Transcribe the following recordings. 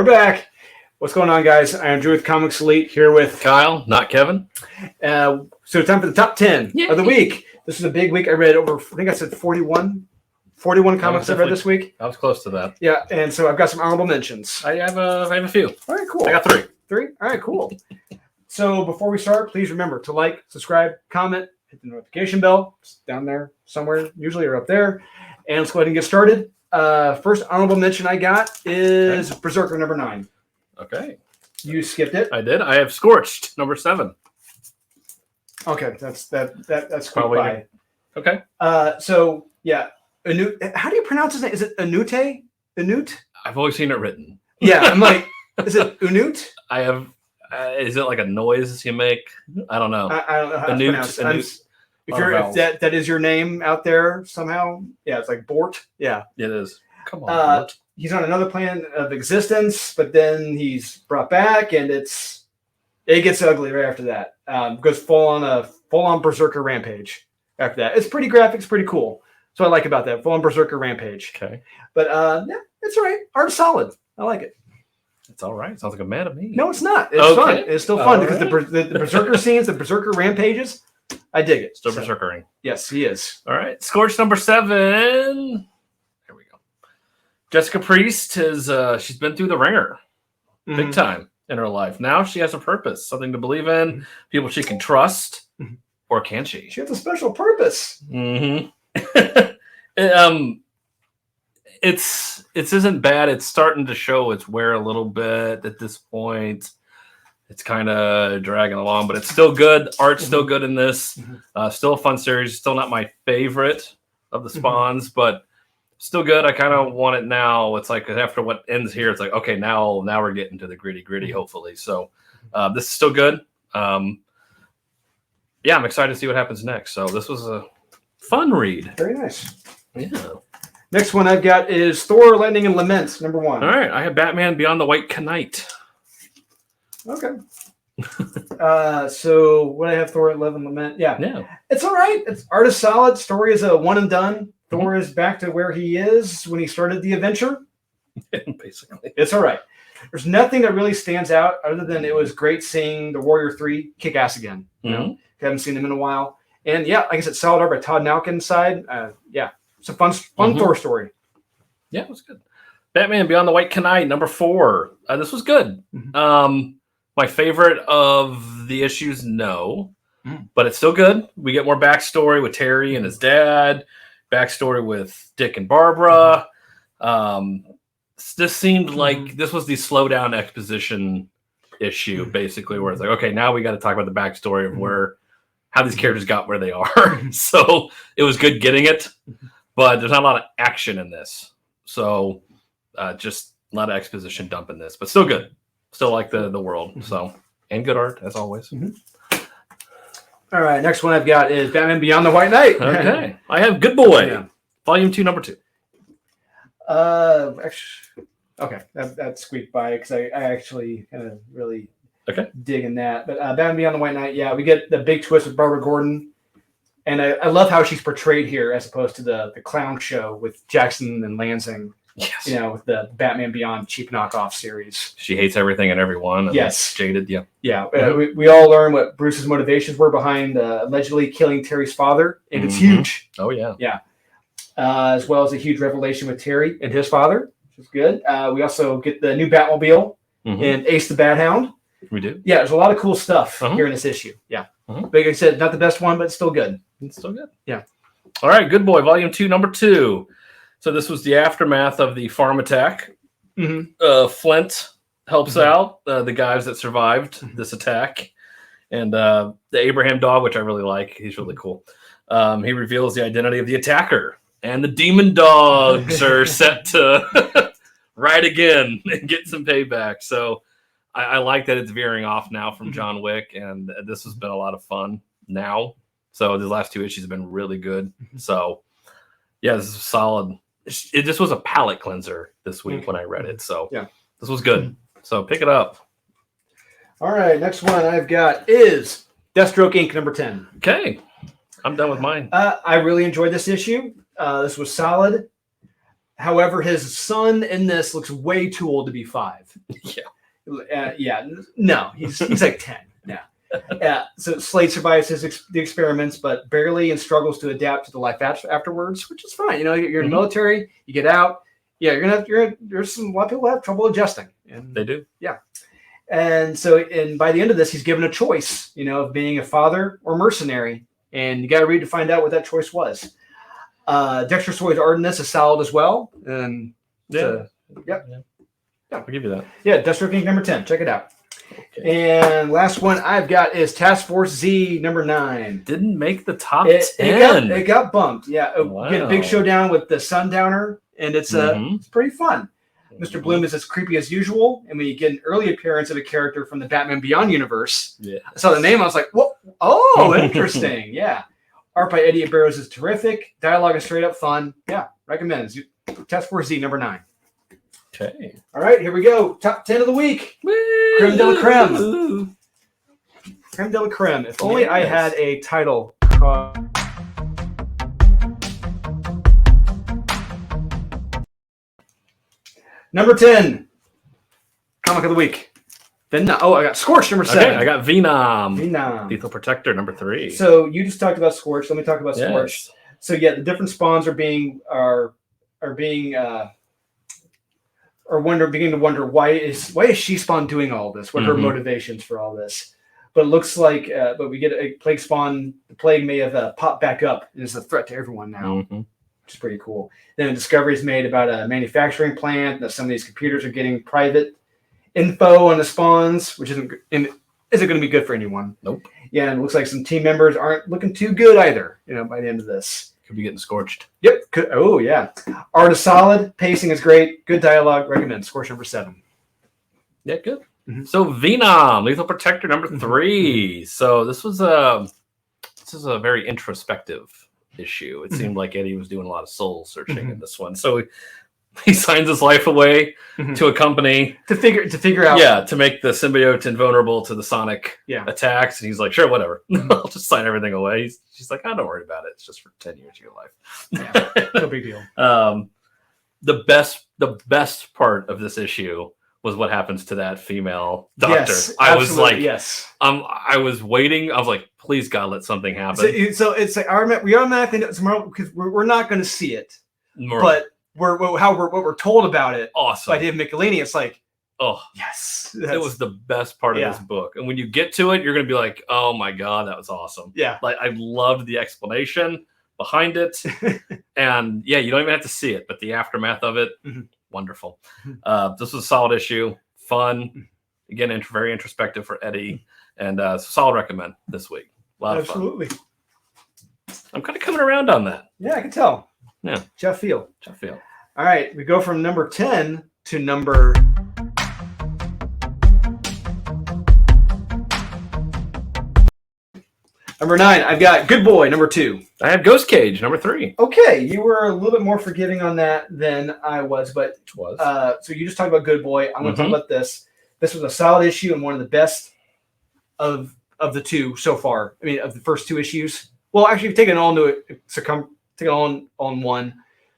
We're back. What's going on, guys? I am Drew with Comics Elite here with Kyle, not Kevin. So time for the top 10 of the week. This is a big week. I read over, I think I said 41 comics I read this week. I was close to that. Yeah, and so I've got some honorable mentions. I have a few. All right, cool. I got three. Three? All right, cool. So before we start, please remember to like, subscribe, comment, hit the notification bell. It's down there somewhere, usually, or up there. And let's go ahead and get started. First honorable mention I got is Berserker number 9. Okay. You skipped it. I did. I have Scorched number 7. Okay, that's quick Probably by. Okay. So yeah, how do you pronounce his name? Is it Anute? Anute? I've always seen it written. Yeah, I'm like, is it Unute? I have. Is it like a noise you make? I don't know. I don't know how to pronounce it. If that is your name out there somehow, yeah, it's like Bort. Yeah, it is. Come on, Bort. He's on another plane of existence, but then he's brought back, and it gets ugly right after that. Goes full on Berserker rampage after that. It's pretty graphic, it's pretty cool. So I like about that full on Berserker rampage. Okay, but yeah, it's all right. Art's solid. I like it. It's all right. Sounds like a man to me. No, it's not. It's fun. It's still fun because the Berserker scenes, the Berserker rampages, I dig it. Still Berserkering. Yes, he is. All right, Scorched number 7. Jessica Priest she's been through the ringer big time in her life. Now she has a purpose, something to believe in, people she can trust, or can she? She has a special purpose. It isn't bad. It's starting to show its wear a little bit at this point. It's kind of dragging along, but it's still good. Art's still good in this. Still a fun series. Still not my favorite of the spawns, but still good. I kind of want it now. It's like after what ends here, it's like, okay, now we're getting to the gritty, hopefully. So this is still good. Yeah, I'm excited to see what happens next. So this was a fun read. Very nice. Yeah. Next one I've got is Thor, Lightning, and Lament, number 1. All right. I have Batman Beyond the White Knight. Okay. So what I have, Thor, Love, and Lament. Yeah. It's all right. Art is solid. Story is a one and done. Thor is back to where he is when he started the adventure. Basically. It's all right. There's nothing that really stands out other than it was great seeing the Warrior 3 kick ass again. You know? Haven't seen him in a while. And yeah, like I said, solid art by Todd Naukin side. Yeah, it's a fun Thor story. Yeah, it was good. Batman Beyond the White Knight, number 4. This was good. My favorite of the issues, no. But it's still good. We get more backstory with Terry and his dad. Backstory with Dick and Barbara. This seemed like this was the slow down exposition issue, basically, where it's like, okay, now we got to talk about the backstory of how these characters got where they are. So it was good getting it, but there's not a lot of action in this. So just a lot of exposition dump in this, but still good. Still like the world. So, and good art as always. All right, next one I've got is Batman Beyond the White Knight. Okay. I have Good Boy, Volume 2, number 2. Actually, okay, that squeaked by because I actually kind of really dig in that. But Batman Beyond the White Knight, yeah, we get the big twist with Barbara Gordon. And I love how she's portrayed here as opposed to the clown show with Jackson and Lansing. Yes. You know, with the Batman Beyond cheap knockoff series. She hates everything and everyone. And yes. Jaded, yeah. Yeah. We all learn what Bruce's motivations were behind allegedly killing Terry's father. And it's huge. Oh, yeah. Yeah. As well as a huge revelation with Terry and his father, which is good. We also get the new Batmobile and Ace the Bat Hound. We do. Yeah, there's a lot of cool stuff here in this issue. Yeah. But like I said, not the best one, but it's still good. It's still good. Yeah. All right, Good Boy, Volume 2, number 2. So this was the aftermath of the farm attack. Flint helps out the guys that survived this attack. And the Abraham dog, which I really like, he's really cool. He reveals the identity of the attacker. And the demon dogs are set to ride again and get some payback. So I like that it's veering off now from John Wick. And this has been a lot of fun now. So the last 2 issues have been really good. So, yeah, this is solid. This was a palate cleanser this week when I read it. So, yeah, this was good. So, pick it up. All right, next one I've got is Deathstroke Inc. number 10. Okay, I'm done with mine. I really enjoyed this issue. This was solid. However, his son in this looks way too old to be 5. Yeah. No, he's like 10. Yeah. So Slade survives the experiments, but barely, and struggles to adapt to the life afterwards, which is fine. You're in the military, you get out. Yeah, there's a lot of people have trouble adjusting. And they do. Yeah. And so, by the end of this, he's given a choice, of being a father or mercenary. And you got to read to find out what that choice was. Dexter Soy's art in this is solid as well. And yeah. I'll give you that. Yeah, Deathstroke Inc. number 10. Check it out. Okay. And last one I've got is Task Force Z number 9. Didn't make the top 10. It got bumped. Yeah. Wow. Get a big showdown with the Sundowner, and it's pretty fun. Mr. Bloom is as creepy as usual, and we get an early appearance of a character from the Batman Beyond universe. Yeah. I saw the name, I was like, "Whoa! Oh, interesting." Yeah. Art by Eddie Barrows is terrific. Dialogue is straight up fun. Yeah, recommend. Task Force Z number 9. Okay. All right, here we go. Top 10 of the week. Woo! Creme de la creme. Creme de la creme. If only I had a title called. Number 10. Comic of the week. Venom. Oh, I got Scorch number 7. Okay, I got Venom. Venom. Lethal Protector number 3. So you just talked about Scorch. Let me talk about Scorch. Yes. So yeah, the different spawns beginning to wonder why is She Spawn doing all this? What are her motivations for all this? But it looks like, but we get a plague spawn. The plague may have popped back up and is a threat to everyone now, which is pretty cool. Then a discovery is made about a manufacturing plant that some of these computers are getting private info on the spawns, which isn't going to be good for anyone. Nope. Yeah, and it looks like some team members aren't looking too good either. By the end of this, could be getting scorched. Yep. Oh yeah. Art is solid. Pacing is great. Good dialogue. Recommend. Scorch number 7. Yeah, good. So Venom, Lethal Protector number 3. So this is a very introspective issue. It seemed like Eddie was doing a lot of soul searching in this one. So he signs his life away to a company to figure out. Yeah, to make the symbiote invulnerable to the sonic attacks. And he's like, sure, whatever. I'll just sign everything away. She's like, oh, don't worry about it. It's just for 10 years of your life. Yeah, no big deal. The best part of this issue was what happens to that female doctor. Yes, I was like, yes. I was waiting. I was like, please God, let something happen. So it's like we automatically know tomorrow because we're not going to see it, but what we're told about it. Awesome. By Dave Michelini, it's like, oh yes, it was the best part of this book. And when you get to it, you're going to be like, oh my God, that was awesome. Yeah, like I loved the explanation behind it, and yeah, you don't even have to see it, but the aftermath of it. Wonderful. This was a solid issue. Fun. Again, very introspective for Eddie. And solid recommend this week. A lot of fun. Absolutely. I'm kind of coming around on that. Yeah, I can tell. Yeah. Jeff Field. All right. We go from number 10 to number... Number 9, I've got Good Boy, number 2. I have Ghost Cage, number 3. Okay, you were a little bit more forgiving on that than I was, but so you just talked about Good Boy. I'm going to talk about this. This was a solid issue and one of the best of the two so far. I mean, of the first 2 issues. Well, actually, if you take it all on one,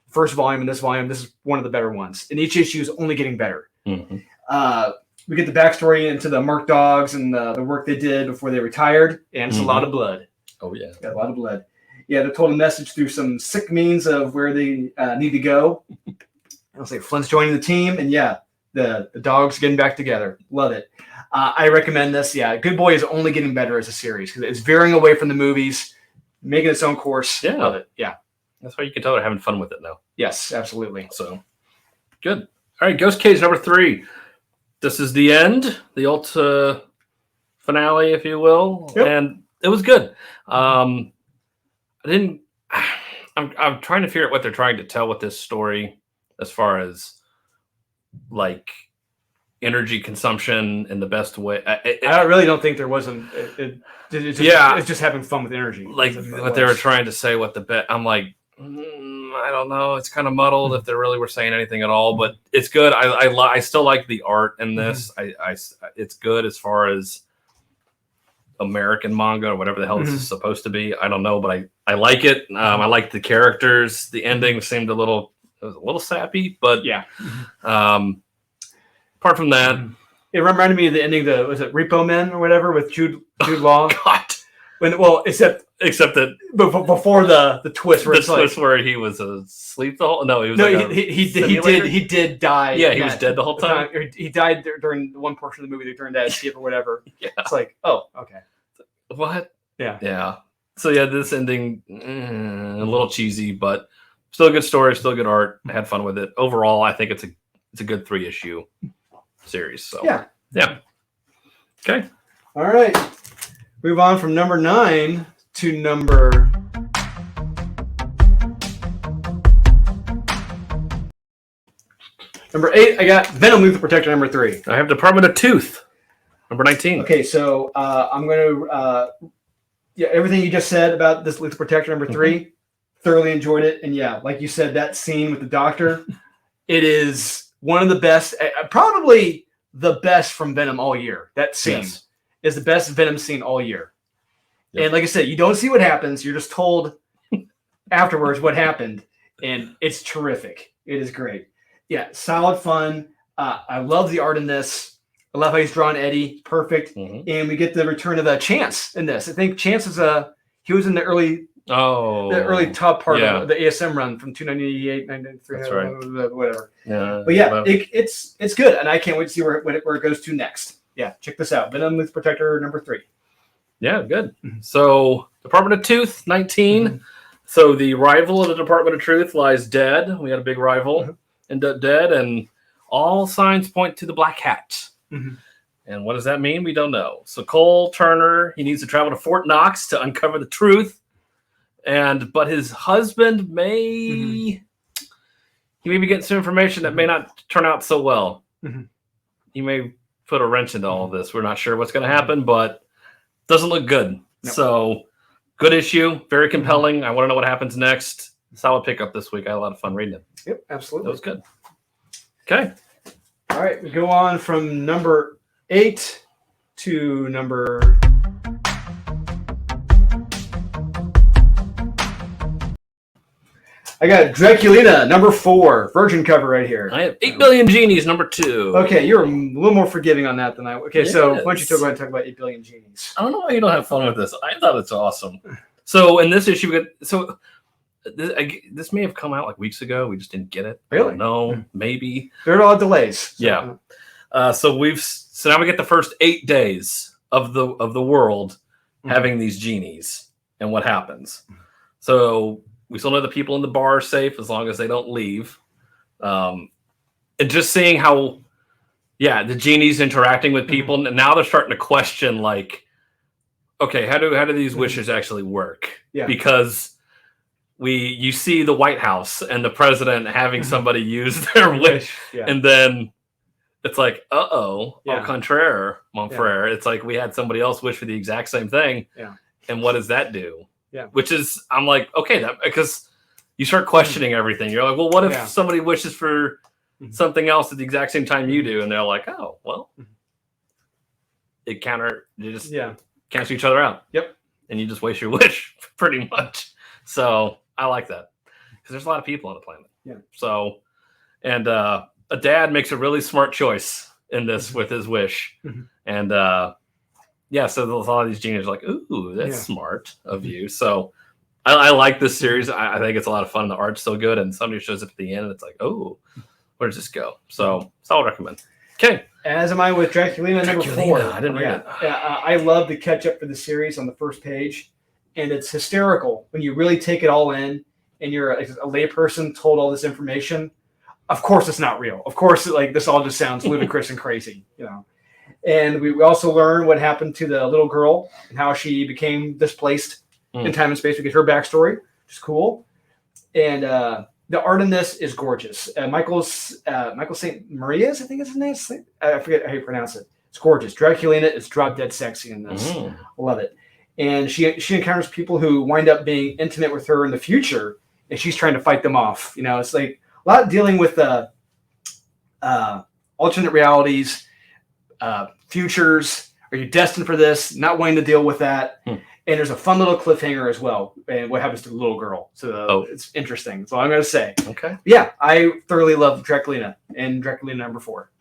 first volume and this volume, this is one of the better ones. And each issue is only getting better. We get the backstory into the Merc Dogs and the work they did before they retired, and it's a lot of blood. Oh, yeah. Got a lot of blood. Yeah, they're told a message through some sick means of where they need to go. I'll say Flint's joining the team, and yeah, the dogs getting back together. Love it. I recommend this. Yeah, Good Boy is only getting better as a series because it's veering away from the movies, making its own course. Yeah. Love it. Yeah. That's why you can tell they're having fun with it now. Yes, absolutely. So, good. All right, Ghost Cage number 3. This is the end, the ultimate finale, if you will, and it was good. I'm trying to figure out what they're trying to tell with this story, as far as like energy consumption in the best way. I really don't think there wasn't. It's just having fun with energy. Like what they were trying to say. I'm like. I don't know. It's kind of muddled if they really were saying anything at all, but it's good. I still like the art in this. It's good as far as American manga or whatever the hell this is supposed to be. I don't know, but I like it. I like the characters. The ending seemed a little it was a little sappy, but yeah. Apart from that, it reminded me of the ending. Was it Repo Man or whatever with Jude Law? God. Except that before the twist, where where he was asleep the whole. No, he was. No, he did die. Yeah, he was dead the whole time. He died during one portion of the movie during that escape or whatever. Yeah, it's like, oh, okay. What? Yeah. So yeah, this ending a little cheesy, but still a good story, still good art. I had fun with it. Overall, I think it's a good 3-issue series. So yeah. Okay. All right. Move on from number 9 to number. Number 8, I got Venom Lethal Protector number 3. I have Department of Tooth, number 19. Okay, so I'm going to, everything you just said about this Lethal Protector number 3, thoroughly enjoyed it. And yeah, like you said, that scene with the doctor, it is one of the best, probably the best from Venom all year. That scene is the best Venom scene all year. Yep. And like I said, you don't see what happens. You're just told afterwards what happened. And it's terrific. It is great. Yeah, solid fun. I love the art in this. I love how he's drawn Eddie. Perfect. Mm-hmm. And we get the return of Chance in this. I think Chance is he was in the early top part of the ASM run from 298, 993, that's right. Whatever. Yeah. But yeah, it's good. And I can't wait to see where it goes to next. Yeah, check this out. Venom Lethal Protector number 3. Yeah, good. Mm-hmm. So Department of Tooth, 19. Mm-hmm. So the rival of the Department of Truth lies dead. We had a big rival end up dead, and all signs point to the Black Hat. Mm-hmm. And what does that mean? We don't know. So Cole Turner, he needs to travel to Fort Knox to uncover the truth. But his husband he may be getting some information that may not turn out so well. Mm-hmm. He may put a wrench into all of this. We're not sure what's going to happen, but doesn't look good. Nope. So good issue, very compelling. Mm-hmm. I want to know what happens next. Solid pickup this week. I had a lot of fun reading it. Yep, absolutely. That was good. Okay. All right, we go on from number 8 to number. I got Draculina, number 4, Virgin cover right here. I have 8 Billion Genies, number 2. Okay, you're a little more forgiving on that than I. Okay, yes. So why don't you go ahead and talk about 8 Billion Genies? I don't know why you don't have fun with this. I thought it's awesome. So in this issue, this may have come out like weeks ago. We just didn't get it. Really? No, maybe. There are a lot of delays. So. Yeah. So now we get the first 8 days of the world having these genies and what happens. So we still know the people in the bar are safe as long as they don't leave. And just seeing how, the genies interacting with people, and now they're starting to question, like, okay, how do these wishes actually work? Yeah. Because you see the White House and the president having somebody use their wish, and then it's like, au contraire, mon frere. It's like we had somebody else wish for the exact same thing, and what does that do? Yeah, which is, I'm like, okay, that, because you start questioning everything. You're like, well, what if somebody wishes for something else at the exact same time you do, and they're like, oh, well, you just cancel each other out. Yep, and you just waste your wish pretty much. So I like that because there's a lot of people on the planet. Yeah. So, and a dad makes a really smart choice in this with his wish, and so a lot of these geniuses are like, ooh, that's smart of you. So I like this series. I think it's a lot of fun. The art's so good, and somebody shows up at the end, and it's like, oh, where does this go? So I'll recommend. Okay. As am I with Draculina number 4. I didn't read it. I love the catch up for the series on the first page. And it's hysterical when you really take it all in and you're a layperson told all this information. Of course, it's not real. Of course, this all just sounds ludicrous and crazy, And we also learn what happened to the little girl and how she became displaced in time and space. We get her backstory, which is cool. And the art in this is gorgeous. Michael St. Maria's, I think is his name. I forget how you pronounce it. It's gorgeous. Draculina is drop dead sexy in this. Love it. And she encounters people who wind up being intimate with her in the future, and she's trying to fight them off. It's like a lot dealing with alternate realities, futures. Are you destined for this? Not wanting to deal with that. And there's a fun little cliffhanger as well, and what happens to the little girl. So it's interesting. That's all I'm going to say. Okay. Yeah, I thoroughly love Draculina and Draculina number 4.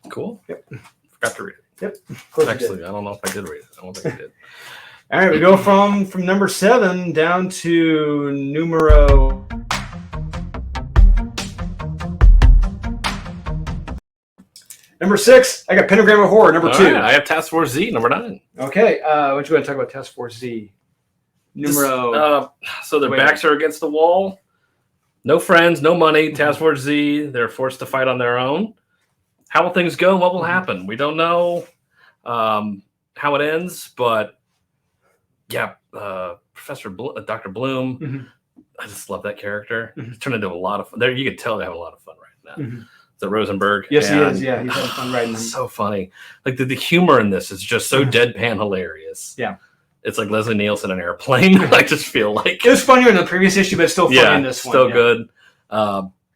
Cool. Yep. Forgot to read it. Yep. Of course Actually, I don't know if I did read it. I don't think I did. All right, we go from number 7 down to numero. Number 6, I got Pentagram of Horror, number 2. Right, I have Task Force Z, number 9. Okay, what you want to talk about Task Force Z? Numero. So their backs are against the wall. No friends, no money. Task Force Z, they're forced to fight on their own. How will things go? What will happen? We don't know how it ends, but yeah, Dr. Bloom, I just love that character. He's turned into a lot of fun. There, you can tell they have a lot of fun right now. The Rosenberg. Yes, he is. Yeah, he's having fun writing them. So funny. Like the humor in this is just so deadpan hilarious. Yeah. It's like Leslie Nielsen in an airplane. I just feel like it was funnier in the previous issue, but it's still funny in this one. Still good.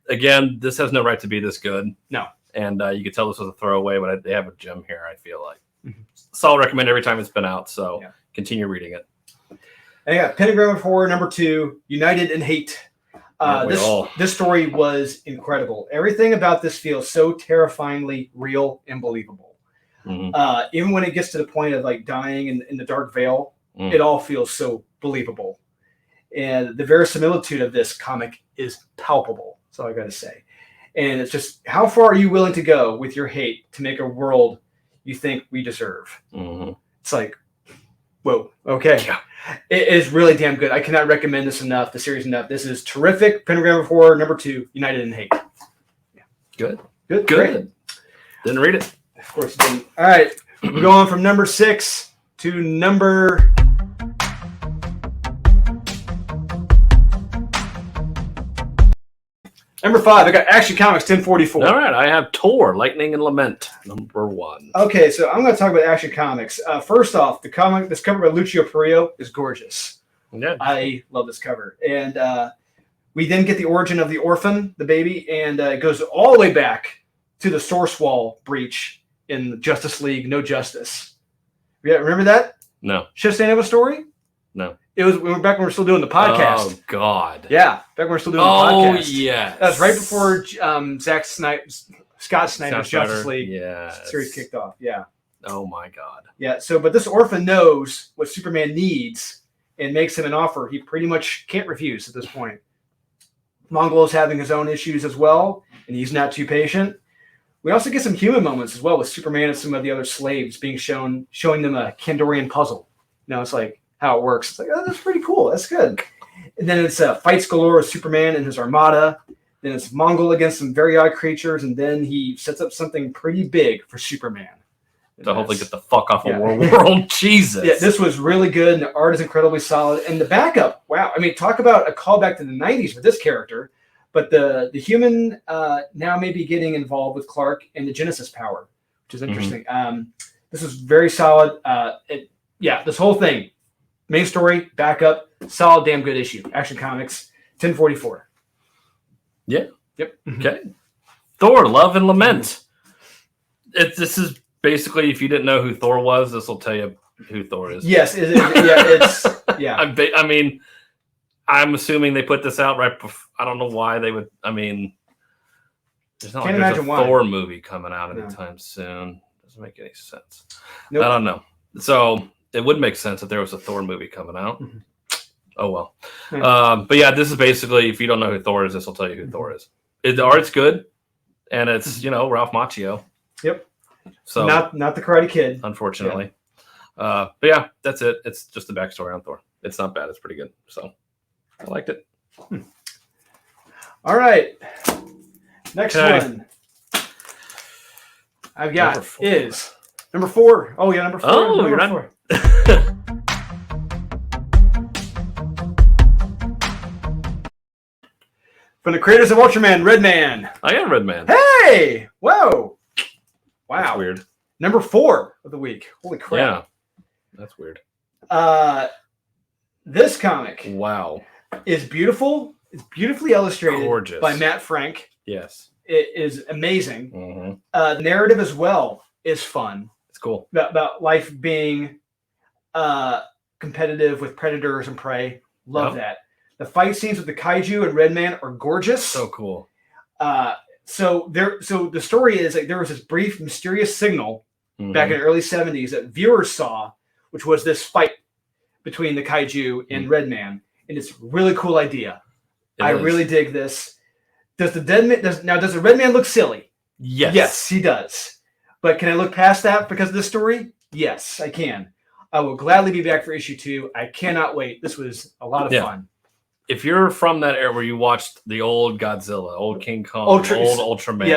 Again, this has no right to be this good. No. And you could tell this was a throwaway, but they have a gem here, I feel like. Solid recommend every time it's been out, so continue reading it. And I got Pentagram of Horror, number 2, United in Hate. This story was incredible. Everything about this feels so terrifyingly real and believable. Even when it gets to the point of like dying in the dark veil, it all feels so believable. And the verisimilitude of this comic is palpable. That's all I got to say. And it's just, how far are you willing to go with your hate to make a world you think we deserve? It's like, whoa, okay. Yeah. It is really damn good. I cannot recommend this enough, the series enough. This is terrific. Pentagram of Horror, number 2, United in Hate. Yeah. Good. Great. Didn't read it. Of course you didn't. All right. We're going from number 6 to number... Number 5, I got Action Comics 1044. All right, I have Thor, Lightning and Lament, number 1. Okay, so I'm going to talk about Action Comics. First off, this cover by Lucio Perillo is gorgeous. Yeah, I love this cover. And we then get the origin of the orphan, the baby, and it goes all the way back to the Source Wall breach in Justice League No Justice. Yeah, remember that? No. Shift Stand of a story? No. It was back when we were still doing the podcast. Oh, God. Yeah, back when we were still doing the podcast. Oh, yeah. That was right before Scott Snyder's Justice League series kicked off. Yeah. Oh, my God. Yeah, but this orphan knows what Superman needs and makes him an offer he pretty much can't refuse at this point. Mongol is having his own issues as well, and he's not too patient. We also get some human moments as well with Superman and some of the other slaves being showing them a Kandorian puzzle. It's like how it works. It's like, oh, that's pretty cool. That's good. And then it's fights galore with Superman and his armada. Then it's Mongol against some very odd creatures, and then he sets up something pretty big for Superman. To hopefully get the fuck off of world. Jesus. Yeah, this was really good, and the art is incredibly solid. And the backup, wow. I mean, talk about a callback to the 90s with this character. But the human now may be getting involved with Clark and the Genesis power, which is interesting. This is very solid. This whole thing, main story, backup, solid, damn good issue. Action Comics, 1044. Yeah. Yep. Okay. Thor, Love and Lament. This is basically, if you didn't know who Thor was, this will tell you who Thor is. Yes. I mean, I'm assuming they put this out right before. I don't know why they would. I mean, there's not there's a Thor movie coming out anytime soon. Doesn't make any sense. Nope. I don't know. So it would make sense if there was a Thor movie coming out. Oh well. But yeah, this is basically, if you don't know who Thor is, this will tell you who Thor is. The art's good, and it's Ralph Macchio. Yep. So not the Karate Kid, unfortunately. But yeah, that's it. It's just the backstory on Thor. It's not bad. It's pretty good. So I liked it. All right. Next one I've got is number 4. Oh yeah, number 4. Oh, number you're 4. From the creators of Ultraman, Redman. I am Redman. Hey! Whoa! Wow. That's weird. Number 4 of the week. Holy crap. Yeah. That's weird. This comic is beautiful. It's beautifully illustrated. Gorgeous. By Matt Frank. Yes. It is amazing. The narrative as well is fun. It's cool. About life being competitive with predators and prey. Love that. The fight scenes with the kaiju and Redman are gorgeous. So cool. So the story is like there was this brief mysterious signal back in the early 70s that viewers saw, which was this fight between the kaiju and Redman, and it's a really cool idea. I really dig this. Does the Redman look silly? Yes. Yes, he does. But can I look past that because of this story? Yes, I can. I will gladly be back for issue 2. I cannot wait. This was a lot of fun. If you're from that era where you watched the old Godzilla, old King Kong, old Ultraman,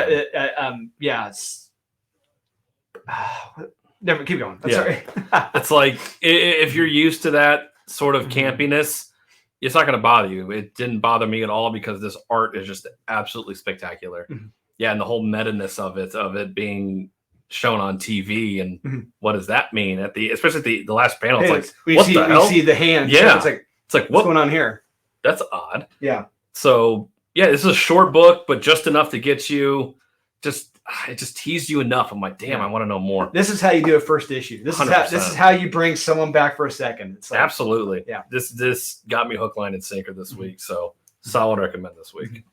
never keep going. I'm sorry. It's like if you're used to that sort of campiness, it's not going to bother you. It didn't bother me at all because this art is just absolutely spectacular. Yeah, and the whole meta-ness of it being shown on TV, and what does that mean especially the last panel? It's like we see the hand. Yeah, so it's like what's going on here? That's odd. Yeah. So yeah, this is a short book, but just enough to get you. It just teased you enough. I'm like, damn, I want to know more. This is how you do a first issue. This is how you bring someone back for a second. It's like, absolutely. Yeah. This got me hook, line, and sinker this week. So solid recommend this week.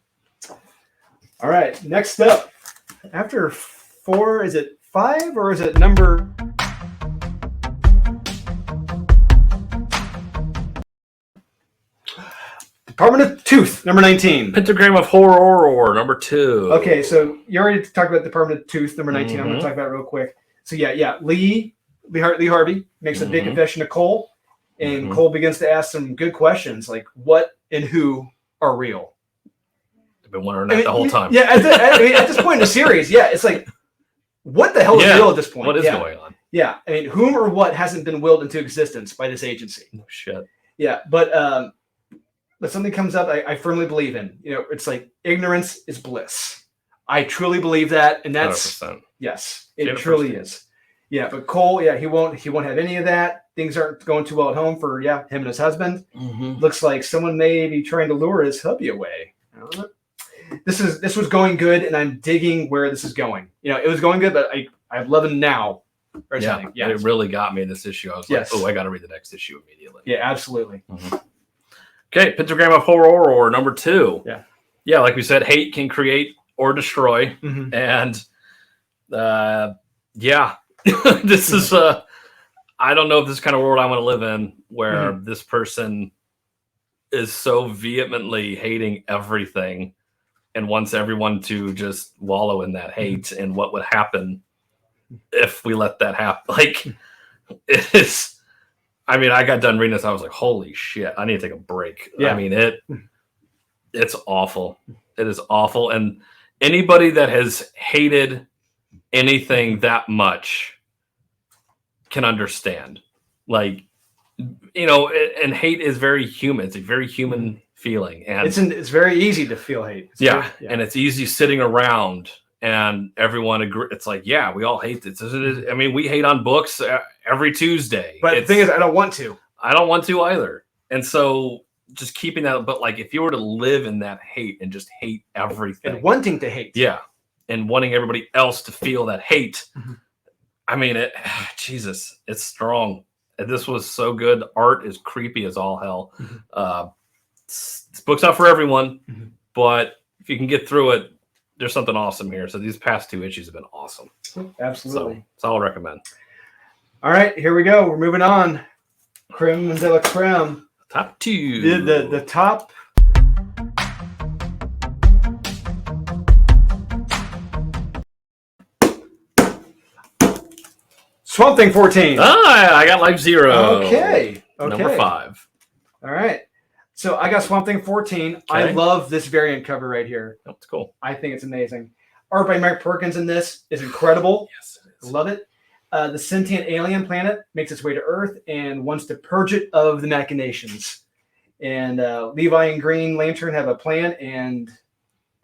All right. Next up, after 4, is it 5 or is it number? Department of Tooth, number 19. Pentagram of Horror, number 2. Okay, so you already talked about Department of Tooth, number 19. I'm going to talk about it real quick. So Lee Harvey makes a big confession to Cole, and Cole begins to ask some good questions like what and who are real. I've been wondering that the whole time. Yeah, at this point in the series, it's like, what the hell is real at this point? What is going on? Yeah, I mean, whom or what hasn't been willed into existence by this agency? No shit. Yeah, but something comes up I firmly believe in. It's like ignorance is bliss. I truly believe that, and that's 100%. Yes, it truly is. Yeah, but Cole, he won't have any of that. Things aren't going too well at home for him and his husband. Looks like someone may be trying to lure his hubby away. This was going good, and I'm digging where this is going. It was going good, but I'm loving now. Yeah, it really got me in this issue. I was like, I got to read the next issue immediately. Yeah, absolutely. Okay, Pentagram of Horror, number 2. Yeah, like we said, hate can create or destroy, and this is I don't know if this is the kind of world I want to live in, where this person is so vehemently hating everything and wants everyone to just wallow in that hate, and what would happen if we let that happen. Like, it's, I mean, I got done reading this, I was like, holy shit, I need to take a break. Yeah. I mean, it's awful. It is awful. And anybody that has hated anything that much can understand. Like, and hate is very human. It's a very human feeling. And it's very easy to feel hate. And it's easy sitting around and everyone agree. It's like, we all hate this. I mean, we hate on books every Tuesday. But the thing is, I don't want to. I don't want to either. And so just keeping that, but like if you were to live in that hate and just hate everything. And wanting to hate. Yeah. And wanting everybody else to feel that hate. I mean, Jesus, it's strong. And this was so good. The art is creepy as all hell. This book's not for everyone, but if you can get through it, there's something awesome here. So these past 2 issues have been awesome. Absolutely. So I'll recommend. All right, here we go. We're moving on. Creme de la creme. Top 2. The top. Swamp Thing 14. I got Life Zero. Okay. Number 5. All right. So I got Swamp Thing 14. Okay. I love this variant cover right here. Oh, it's cool. I think it's amazing. Art by Mike Perkins in this is incredible. Yes, it is. Love it. The sentient alien planet makes its way to Earth and wants to purge it of the machinations. And Levi and Green Lantern have a plan, and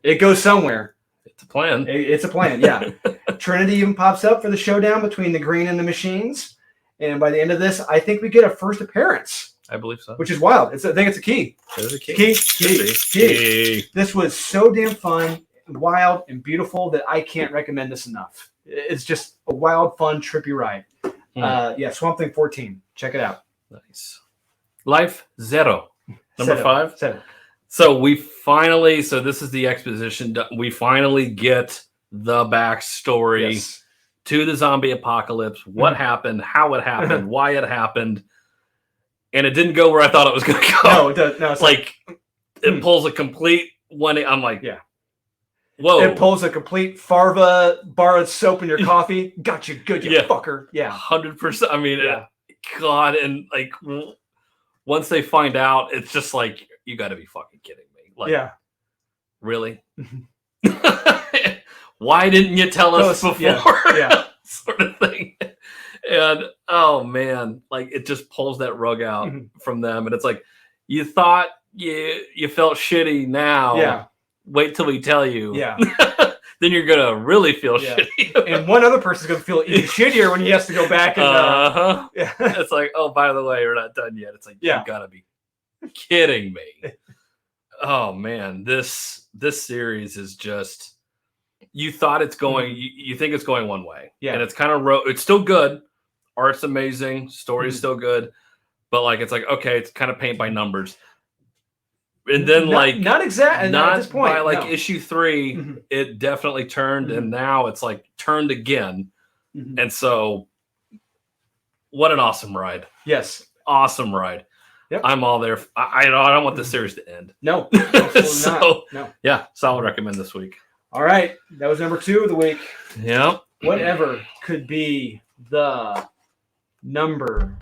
it goes somewhere. It's a plan. It's a plan, yeah. Trinity even pops up for the showdown between the Green and the Machines. And by the end of this, I think we get a first appearance. I believe so. Which is wild. I think it's a key. There's a key. Key. This was so damn fun, wild, and beautiful that I can't recommend this enough. It's just a wild, fun, trippy ride. Swamp Thing 14. Check it out. Nice. Life Zero, number 5. Seven. So this is the exposition. We finally get the backstory to the zombie apocalypse. What happened, how it happened, why it happened. And it didn't go where I thought it was going to go. No, it does. No, it's like it pulls a complete one. I'm like, yeah. Whoa. It pulls a complete Farva bar of soap in your coffee. Got you good, you fucker. Yeah. 100%. I mean, God. And like, once they find out, it's just like, you got to be fucking kidding me. Like, really? Why didn't you tell us before? Yeah. Sort of thing. And oh man, like it just pulls that rug out from them. And it's like, you thought you felt shitty now. Yeah. Wait till we tell you. Yeah. Then you're gonna really feel shitty. And one other person's gonna feel even shittier when he has to go back and It's like, oh, by the way, we're not done yet. It's like, you gotta be kidding me. Oh man, this series is just, you thought it's going, you think it's going one way. Yeah. And it's kind of it's still good. Art's amazing, story's still good, but like it's like, okay, it's kind of paint by numbers. And then not exactly not at this point. By issue 3, it definitely turned, and now it's like turned again. And so, what an awesome ride! Yes, awesome ride. Yep. I'm all there. I don't want this series to end. No, absolutely so not. No. Yeah, solid recommend this week. All right, that was number 2 of the week. Yeah. Whatever could be the number.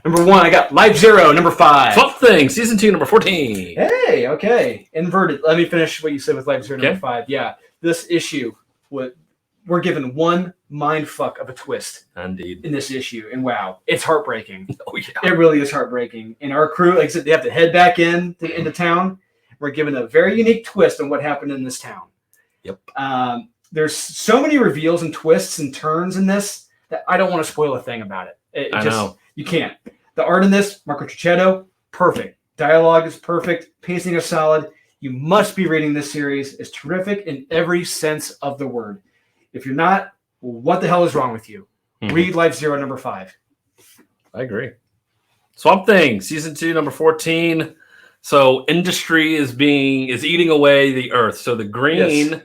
Number 1, I got Life Zero. Number 5. Swamp Thing, season 2, number 14. Hey, okay. Inverted. Let me finish what you said with Life Zero, number 5. Yeah, this issue, we're given one mind fuck of a twist. Indeed. In this issue, and wow, it's heartbreaking. Oh yeah, it really is heartbreaking. And our crew, like I said, they have to head back into town. We're given a very unique twist on what happened in this town. Yep. There's so many reveals and twists and turns in this that I don't want to spoil a thing about it. I know. You can't. The art in this, Marco Cicchetto, perfect. Dialogue is perfect. Pacing is solid. You must be reading this series. It's terrific in every sense of the word. If you're not, what the hell is wrong with you? Read Life Zero, number 5. I agree. Swamp Thing, season 2, number 14. So industry is eating away the earth. So the Green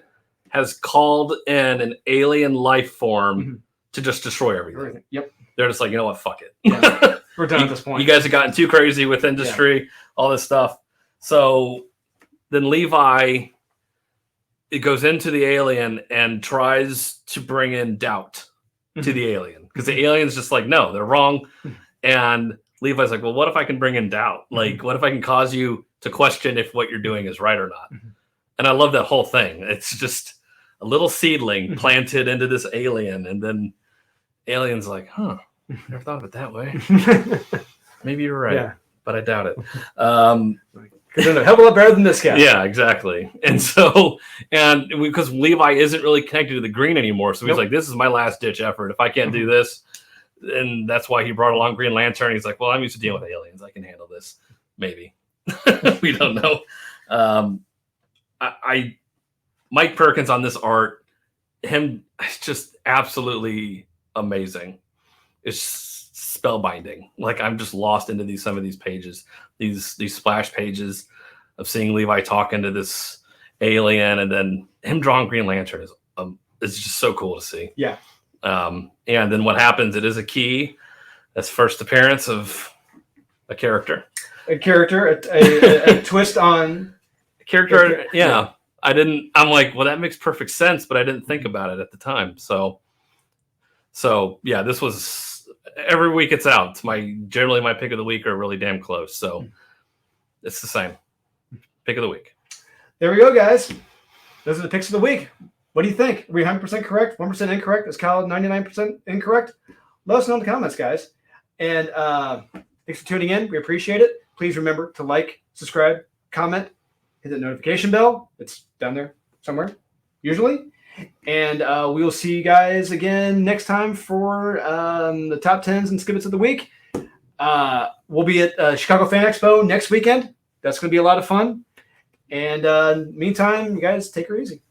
has called in an alien life form to just destroy everything. Yep. They're just like, you know what? Fuck it. Yeah. We're done at this point. You guys have gotten too crazy with industry, all this stuff. So then Levi, it goes into the alien and tries to bring in doubt to the alien, because the alien's just like, no, they're wrong. And Levi's like, well, what if I can bring in doubt? Like, what if I can cause you to question if what you're doing is right or not? And I love that whole thing. It's just a little seedling planted into this alien, and then alien's like, huh, never thought of it that way. Maybe you're right, but I doubt it. Because they're a hell of a lot better than this guy. Yeah, exactly. And so, because Levi isn't really connected to the Green anymore, so he's like, this is my last ditch effort. If I can't do this, and that's why he brought along Green Lantern. He's like, well, I'm used to dealing with aliens. I can handle this. Maybe. We don't know. Mike Perkins on this art, it's just absolutely amazing. It's spellbinding. Like, I'm just lost into some of these pages, these splash pages of seeing Levi talking to this alien, and then him drawing Green Lantern is just so cool to see. Yeah. And then what happens? It is a key. That's first appearance of a character. A twist on a character. Yeah. I'm like, well, that makes perfect sense, but I didn't think about it at the time. So yeah, this was, every week it's out. It's generally my pick of the week are really damn close. So it's the same pick of the week. There we go, guys. Those are the picks of the week. What do you think? Are we 100% correct? 1% incorrect? Is Kyle 99% incorrect? Let us know in the comments, guys. And thanks for tuning in. We appreciate it. Please remember to like, subscribe, comment, hit the notification bell. It's down there somewhere, usually. And we will see you guys again next time for the top 10s and skibits of the week. We'll be at Chicago Fan Expo next weekend. That's going to be a lot of fun. And meantime, you guys take her easy.